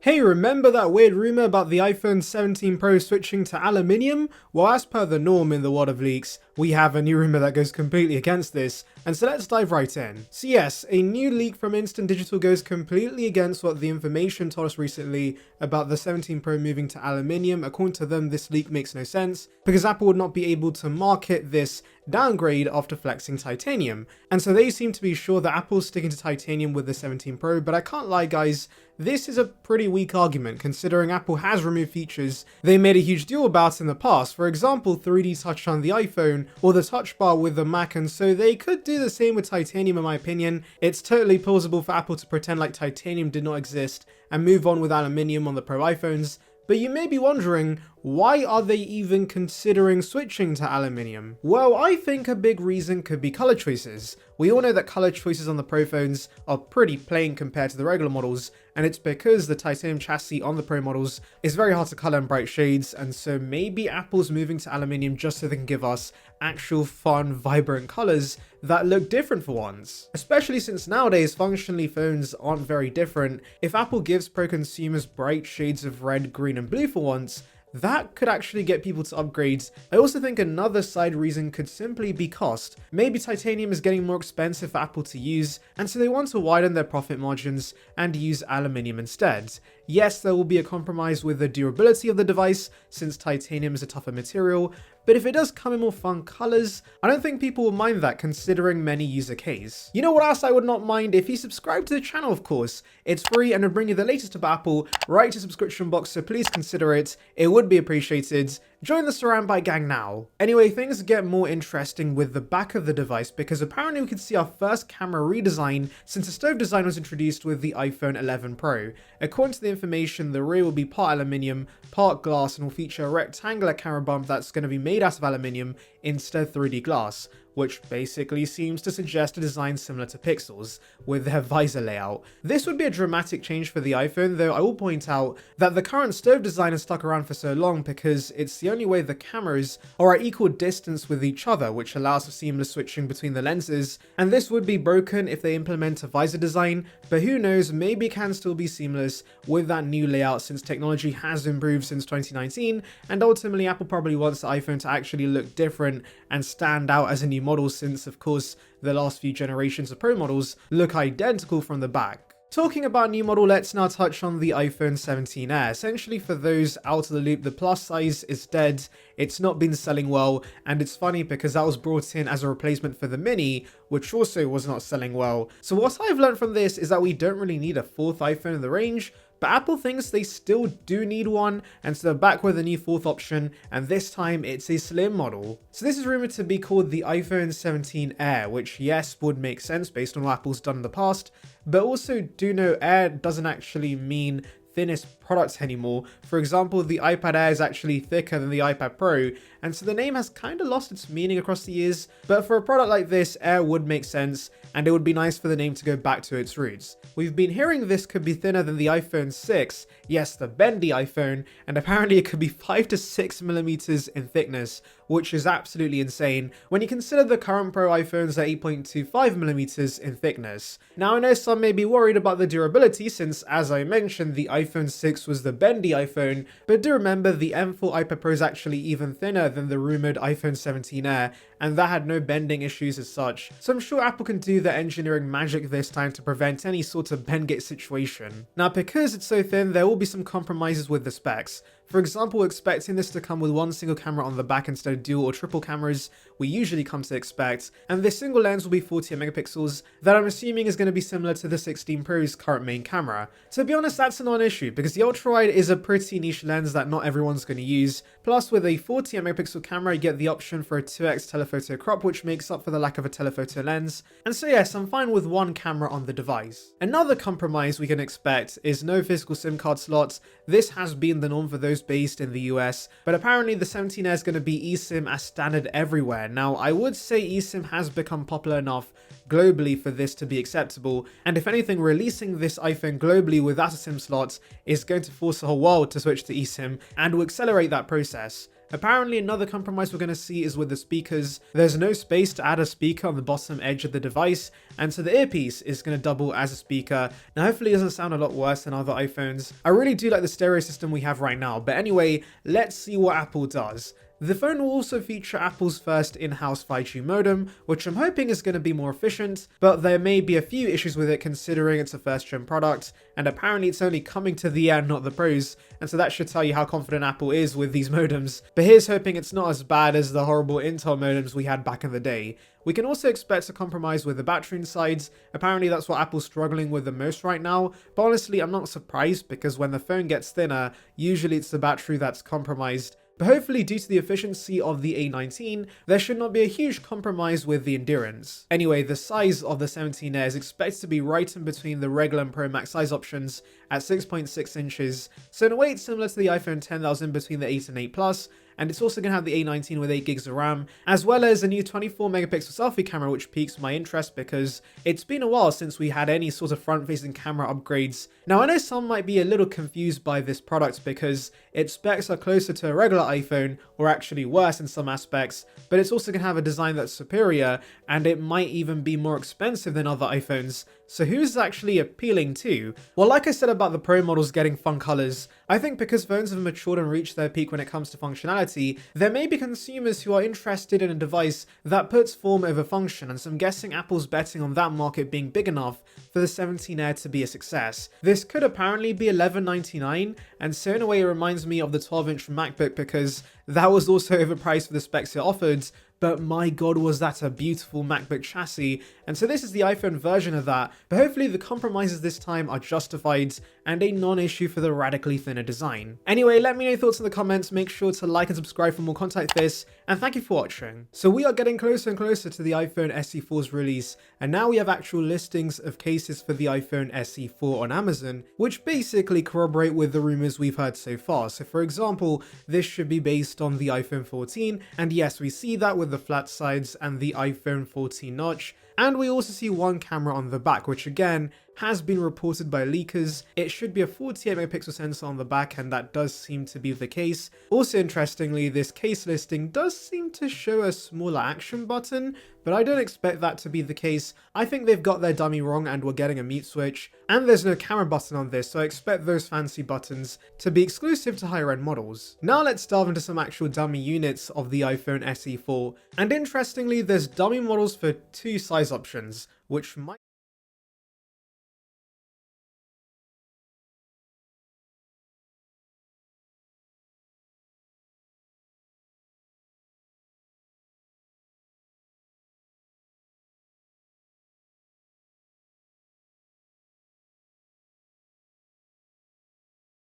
Hey, remember that weird rumor about the iPhone 17 Pro switching to aluminium? Well, as per the norm in the world of leaks, we have a new rumor that goes completely against this, and so let's dive right in. So yes, a new leak from Instant Digital goes completely against what the information told us recently about the 17 Pro moving to aluminium. According to them, this leak makes no sense, because Apple would not be able to market this downgrade after flexing titanium. And so they seem to be sure that Apple's sticking to titanium with the 17 Pro, but I can't lie guys, this is a pretty weak argument considering Apple has removed features they made a huge deal about in the past, for example 3D touch on the iPhone or the touch bar with the Mac, and so they could do the same with titanium in my opinion. It's totally plausible for Apple to pretend like titanium did not exist and move on with aluminium on the Pro iPhones. But you may be wondering, why are they even considering switching to aluminium? Well, I think a big reason could be color choices. We all know that color choices on the Pro phones are pretty plain compared to the regular models, and it's because the titanium chassis on the Pro models is very hard to color in bright shades, and so maybe Apple's moving to aluminium just so they can give us actual fun, vibrant colors that look different for once. Especially since nowadays functionally phones aren't very different. If Apple gives Pro consumers bright shades of red, green and blue for once, that could actually get people to upgrade. I also think another side reason could simply be cost. Maybe titanium is getting more expensive for Apple to use, and so they want to widen their profit margins and use aluminium instead. Yes, there will be a compromise with the durability of the device since titanium is a tougher material, but if it does come in more fun colors, I don't think people will mind that considering many use a case. You know what else I would not mind? If you subscribe to the channel, of course. It's free and it'll bring you the latest about Apple right to subscription box, so please consider it. It would be appreciated. Join the Surround by gang now. Anyway, things get more interesting with the back of the device because apparently we could see our first camera redesign since the stove design was introduced with the iPhone 11 Pro. According to the information, the rear will be part aluminium, part glass, and will feature a rectangular camera bump that's going to be made out of aluminium instead of 3D glass, which basically seems to suggest a design similar to Pixel's with their visor layout. This would be a dramatic change for the iPhone, though I will point out that the current stove design has stuck around for so long because it's the only way the cameras are at equal distance with each other, which allows for seamless switching between the lenses, and this would be broken if they implement a visor design, but who knows, maybe it can still be seamless with that new layout since technology has improved since 2019, and ultimately Apple probably wants the iPhone to actually look different and stand out as a new model since, of course, the last few generations of Pro models look identical from the back. Talking about new model, let's now touch on the iPhone 17 Air. Essentially, for those out of the loop, the plus size is dead, it's not been selling well, and it's funny because that was brought in as a replacement for the Mini, which also was not selling well. So what I've learned from this is that we don't really need a fourth iPhone in the range, but Apple thinks they still do need one, and so they're back with a new fourth option, and this time it's a slim model. So this is rumored to be called the iPhone 17 Air, which yes, would make sense based on what Apple's done in the past, but also do know Air doesn't actually mean thinnest products anymore. For example, the iPad Air is actually thicker than the iPad Pro, and so the name has kind of lost its meaning across the years, but for a product like this, Air would make sense, and it would be nice for the name to go back to its roots. We've been hearing this could be thinner than the iPhone 6, yes, the bendy iPhone, and apparently it could be 5 to 6 millimeters in thickness, which is absolutely insane when you consider the current Pro iPhones are 8.25 millimeters in thickness. Now I know some may be worried about the durability since, as I mentioned, the iPhone 6 was the bendy iPhone, but do remember the M4 iPad Pro is actually even thinner than the rumored iPhone 17 Air, and that had no bending issues as such, so I'm sure Apple can do their engineering magic this time to prevent any sort of bendgate situation. Now because it's so thin, there will be some compromises with the specs. For example, we're expecting this to come with one single camera on the back instead of dual or triple cameras we usually come to expect, and this single lens will be 48 megapixels that I'm assuming is going to be similar to the 16 Pro's current main camera. To be honest, that's a non-issue because the ultra-wide is a pretty niche lens that not everyone's going to use, plus with a 48 megapixel camera you get the option for a 2x telephoto crop, which makes up for the lack of a telephoto lens, and so yes, I'm fine with one camera on the device. Another compromise we can expect is no physical SIM card slots. This has been the norm for those based in the US, but apparently the 17 Air is going to be eSIM as standard everywhere. Now I would say eSIM has become popular enough globally for this to be acceptable, and if anything, releasing this iPhone globally without a SIM slot is going to force the whole world to switch to eSIM and will accelerate that process. Apparently another compromise we're going to see is with the speakers. There's no space to add a speaker on the bottom edge of the device, and so the earpiece is going to double as a speaker. Now hopefully it doesn't sound a lot worse than other iPhones. I really do like the stereo system we have right now, but anyway, let's see what Apple does. The phone will also feature Apple's first in-house 5G modem, which I'm hoping is going to be more efficient, but there may be a few issues with it considering it's a first-gen product, and apparently it's only coming to the end, not the pros, and so that should tell you how confident Apple is with these modems. But here's hoping it's not as bad as the horrible Intel modems we had back in the day. We can also expect a compromise with the battery inside. Apparently that's what Apple's struggling with the most right now, but honestly I'm not surprised because when the phone gets thinner, usually it's the battery that's compromised. But hopefully due to the efficiency of the A19, there should not be a huge compromise with the endurance. Anyway, the size of the 17 Air is expected to be right in between the regular and Pro Max size options at 6.6 inches, so in a way it's similar to the iPhone 10 that was in between the 8 and 8 Plus, and it's also going to have the A19 with 8 gigs of RAM, as well as a new 24 megapixel selfie camera, which piques my interest because it's been a while since we had any sort of front-facing camera upgrades. Now I know some might be a little confused by this product because its specs are closer to a regular iPhone, or actually worse in some aspects, but it's also going to have a design that's superior, and it might even be more expensive than other iPhones. So who's actually appealing to? Well, like I said about the Pro models getting fun colors, I think because phones have matured and reached their peak when it comes to functionality, there may be consumers who are interested in a device that puts form over function, and so I'm guessing Apple's betting on that market being big enough for the 17 Air to be a success. This could apparently be $1199, and so in a way it reminds me of the 12-inch MacBook because that was also overpriced for the specs it offered, but my god was that a beautiful MacBook chassis, and so this is the iPhone version of that, but hopefully the compromises this time are justified and a non-issue for the radically thinner design. Anyway, let me know your thoughts in the comments, make sure to like and subscribe for more content like this, and thank you for watching. So we are getting closer and closer to the iPhone SE4's release, and now we have actual listings of cases for the iPhone SE4 on Amazon, which basically corroborate with the rumors we've heard so far. So for example, this should be based on the iPhone 14, and yes, we see that with the flat sides and the iPhone 14 notch, and we also see one camera on the back, which again has been reported by leakers. It should be a 48 megapixel sensor on the back, and that does seem to be the case. Also interestingly, this case listing does seem to show a smaller action button, but I don't expect that to be the case. I think they've got their dummy wrong and we're getting a mute switch, and there's no camera button on this, so I expect those fancy buttons to be exclusive to higher end models. Now let's delve into some actual dummy units of the iPhone SE4, and interestingly there's dummy models for two size options, which might